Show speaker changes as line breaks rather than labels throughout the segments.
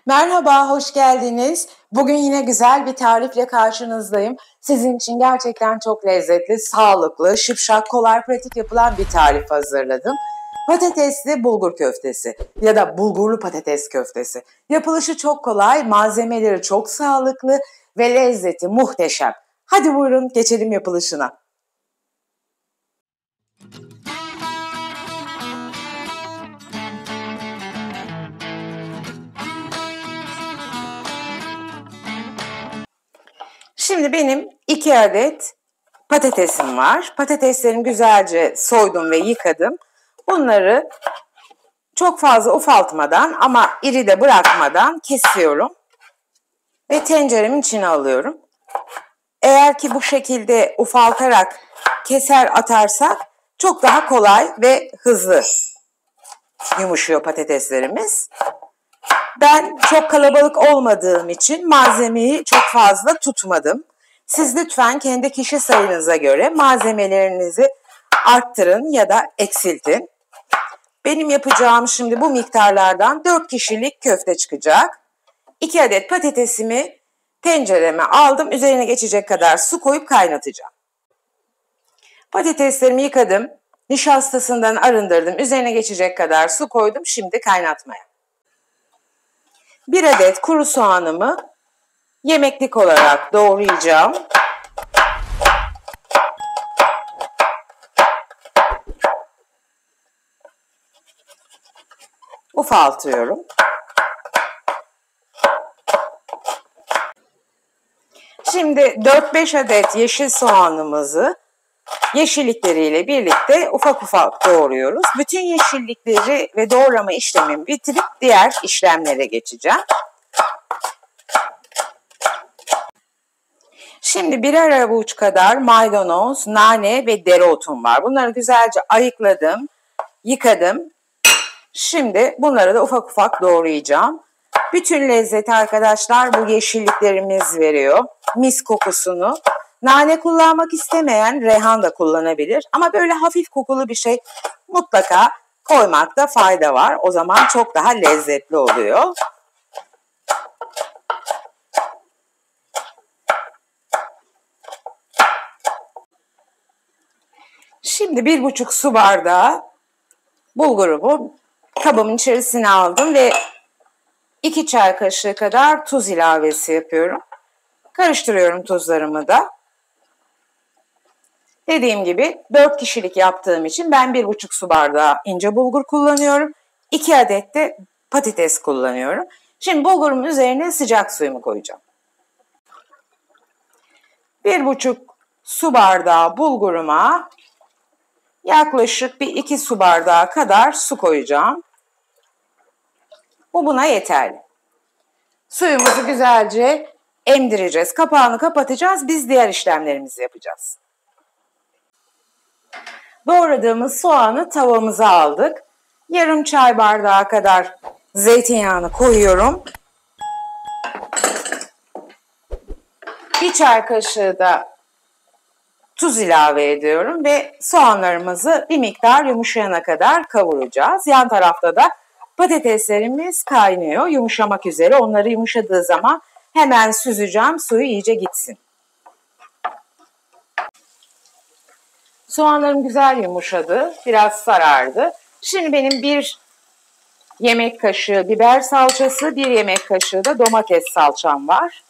Merhaba, hoş geldiniz. Bugün yine güzel bir tarifle karşınızdayım. Sizin için gerçekten çok lezzetli, sağlıklı, şıpşak, kolay, pratik yapılan bir tarif hazırladım. Patatesli bulgur köftesi ya da bulgurlu patates köftesi. Yapılışı çok kolay, malzemeleri çok sağlıklı ve lezzeti muhteşem. Hadi buyurun geçelim yapılışına. Şimdi benim 2 adet patatesim var. Patateslerimi güzelce soydum ve yıkadım. Bunları çok fazla ufaltmadan ama iri de bırakmadan kesiyorum. Ve tenceremin içine alıyorum. Eğer ki bu şekilde ufaltarak keser atarsak çok daha kolay ve hızlı yumuşuyor patateslerimiz. Ben çok kalabalık olmadığım için malzemeyi çok fazla tutmadım. Siz lütfen kendi kişi sayınıza göre malzemelerinizi arttırın ya da eksiltin. Benim yapacağım şimdi bu miktarlardan 4 kişilik köfte çıkacak. 2 adet patatesimi tencereme aldım. Üzerine geçecek kadar su koyup kaynatacağım. Patateslerimi yıkadım. Nişastasından arındırdım. Üzerine geçecek kadar su koydum. Şimdi kaynatmaya. 1 adet kuru soğanımı yemeklik olarak doğrayacağım. Ufaltıyorum. Şimdi 4-5 adet yeşil soğanımızı yeşillikleriyle birlikte ufak ufak doğruyoruz. Bütün yeşillikleri ve doğrama işlemimi bitirip diğer işlemlere geçeceğim. Şimdi birer avuç kadar maydanoz, nane ve dereotum var. Bunları güzelce ayıkladım, yıkadım. Şimdi bunları da ufak ufak doğrayacağım. Bütün lezzeti arkadaşlar bu yeşilliklerimiz veriyor. Mis kokusunu. Nane kullanmak istemeyen reyhan da kullanabilir. Ama böyle hafif kokulu bir şey mutlaka koymakta fayda var. O zaman çok daha lezzetli oluyor. Şimdi 1,5 su bardağı bulgurumu kabımın içerisine aldım ve 2 çay kaşığı kadar tuz ilavesi yapıyorum. Karıştırıyorum tuzlarımı da. Dediğim gibi 4 kişilik yaptığım için ben 1,5 su bardağı ince bulgur kullanıyorum. 2 adet de patates kullanıyorum. Şimdi bulgurumun üzerine sıcak suyumu koyacağım. 1,5 su bardağı bulguruma yaklaşık bir 2 su bardağı kadar su koyacağım. Bu buna yeterli. Suyumuzu güzelce emdireceğiz. Kapağını kapatacağız. Biz diğer işlemlerimizi yapacağız. Doğradığımız soğanı tavamıza aldık. Yarım çay bardağı kadar zeytinyağını koyuyorum. 1 çay kaşığı da tuz ilave ediyorum ve soğanlarımızı bir miktar yumuşayana kadar kavuracağız. Yan tarafta da patateslerimiz kaynıyor, yumuşamak üzere. Onları yumuşadığı zaman hemen süzeceğim, suyu iyice gitsin. Soğanlarım güzel yumuşadı, biraz sarardı. Şimdi benim 1 yemek kaşığı biber salçası, 1 yemek kaşığı da domates salçam var.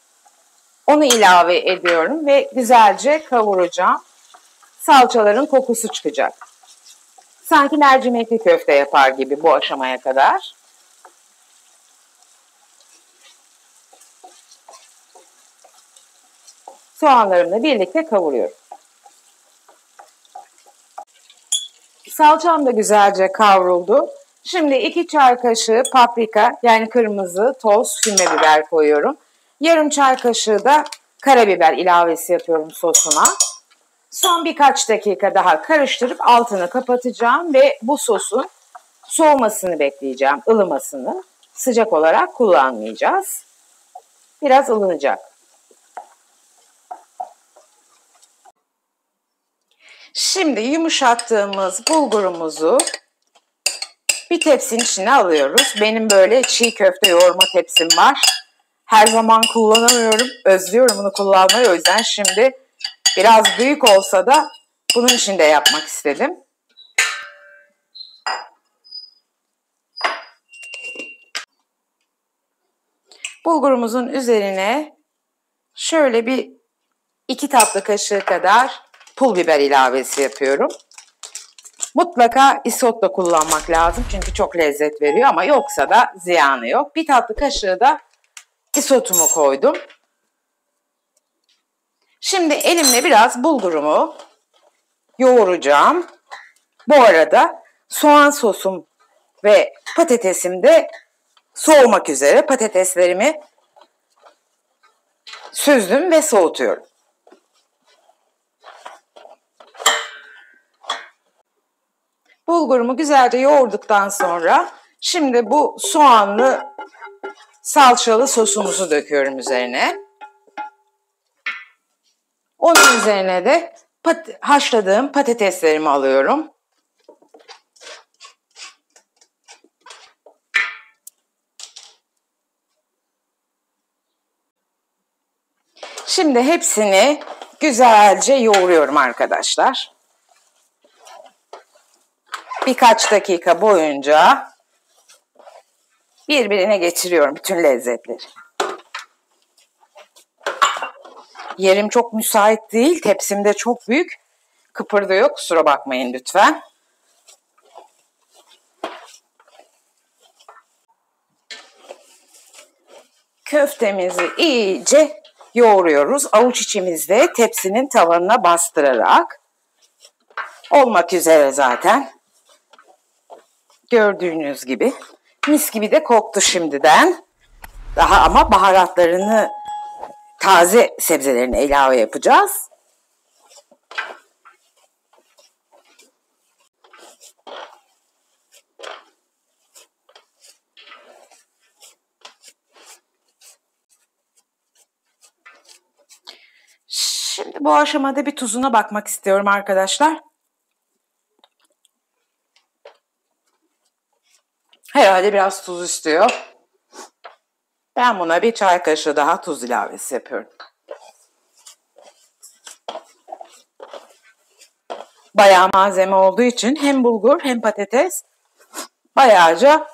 Onu ilave ediyorum ve güzelce kavuracağım. Salçaların kokusu çıkacak. Sanki mercimekli köfte yapar gibi bu aşamaya kadar. Soğanlarımla birlikte kavuruyorum. Salçam da güzelce kavruldu. Şimdi 2 çay kaşığı paprika yani kırmızı toz füme biber koyuyorum. Yarım çay kaşığı da karabiber ilavesi yapıyorum sosuna. Son birkaç dakika daha karıştırıp altını kapatacağım ve bu sosun soğumasını bekleyeceğim, ılımasını. Sıcak olarak kullanmayacağız. Biraz ılınacak. Şimdi yumuşattığımız bulgurumuzu Bir tepsinin içine alıyoruz. Benim böyle çiğ köfte yoğurma tepsim var. Her zaman kullanamıyorum. Özlüyorum bunu kullanmayı. O yüzden şimdi biraz büyük olsa da bunun içinde yapmak istedim. Bulgurumuzun üzerine şöyle bir 2 tatlı kaşığı kadar pul biber ilavesi yapıyorum. Mutlaka isotla kullanmak lazım çünkü çok lezzet veriyor ama yoksa da ziyanı yok. 1 tatlı kaşığı da isotumu koydum. Şimdi elimle biraz bulgurumu yoğuracağım. Bu arada soğan sosum ve patatesim de soğumak üzere. Patateslerimi süzdüm ve soğutuyorum. Bulgurumu güzelce yoğurduktan sonra şimdi bu soğanlı salçalı sosumuzu döküyorum üzerine. Onun üzerine de haşladığım patateslerimi alıyorum. Şimdi hepsini güzelce yoğuruyorum arkadaşlar. Birkaç dakika boyunca birbirine geçiriyorum bütün lezzetleri. Yerim çok müsait değil, tepsim de çok büyük. Kıpırdıyor, kusura bakmayın lütfen. Köftemizi iyice yoğuruyoruz. Avuç içimizde tepsinin tavanına bastırarak. Olmak üzere zaten. Gördüğünüz gibi. Mis gibi de koktu şimdiden. Daha ama baharatlarını, taze sebzelerini ilave yapacağız. Şimdi bu aşamada bir tuzuna bakmak istiyorum arkadaşlar. Herhalde biraz tuz istiyor. Ben buna bir çay kaşığı daha tuz ilavesi yapıyorum. Bayağı malzeme olduğu için hem bulgur hem patates bayağıca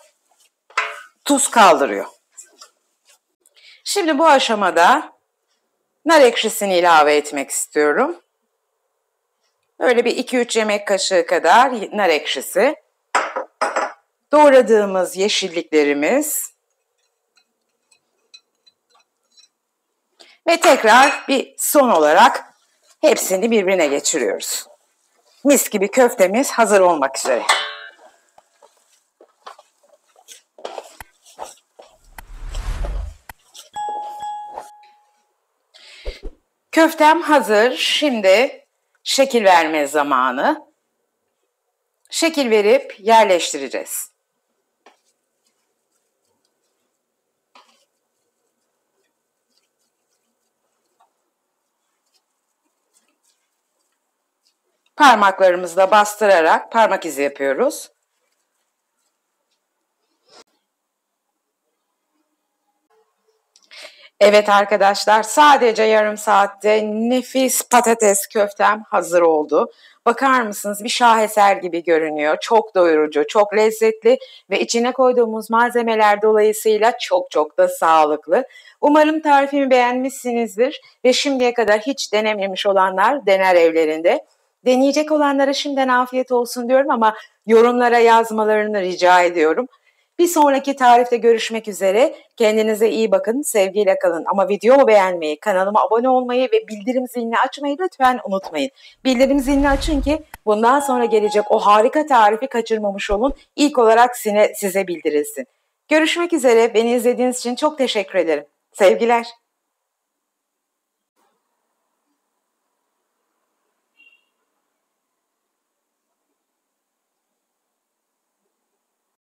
tuz kaldırıyor. Şimdi bu aşamada nar ekşisini ilave etmek istiyorum. Böyle bir 2-3 yemek kaşığı kadar nar ekşisi. Doğradığımız yeşilliklerimiz. Ve tekrar bir son olarak hepsini birbirine geçiriyoruz. Mis gibi köftemiz hazır olmak üzere. Köftem hazır. Şimdi şekil verme zamanı. Şekil verip yerleştireceğiz. Parmaklarımızla bastırarak parmak izi yapıyoruz. Evet arkadaşlar, sadece yarım saatte nefis patates köftem hazır oldu. Bakar mısınız, bir şaheser gibi görünüyor. Çok doyurucu, çok lezzetli ve içine koyduğumuz malzemeler dolayısıyla çok da sağlıklı. Umarım tarifimi beğenmişsinizdir ve şimdiye kadar hiç denememiş olanlar dener evlerinde. Deneyecek olanlara şimdiden afiyet olsun diyorum ama yorumlara yazmalarını rica ediyorum. Bir sonraki tarifte görüşmek üzere. Kendinize iyi bakın, sevgiyle kalın. Ama videomu beğenmeyi, kanalıma abone olmayı ve bildirim zilini açmayı lütfen unutmayın. Bildirim zilini açın ki bundan sonra gelecek o harika tarifi kaçırmamış olun. İlk olarak size bildirilsin. Görüşmek üzere. Beni izlediğiniz için çok teşekkür ederim. Sevgiler.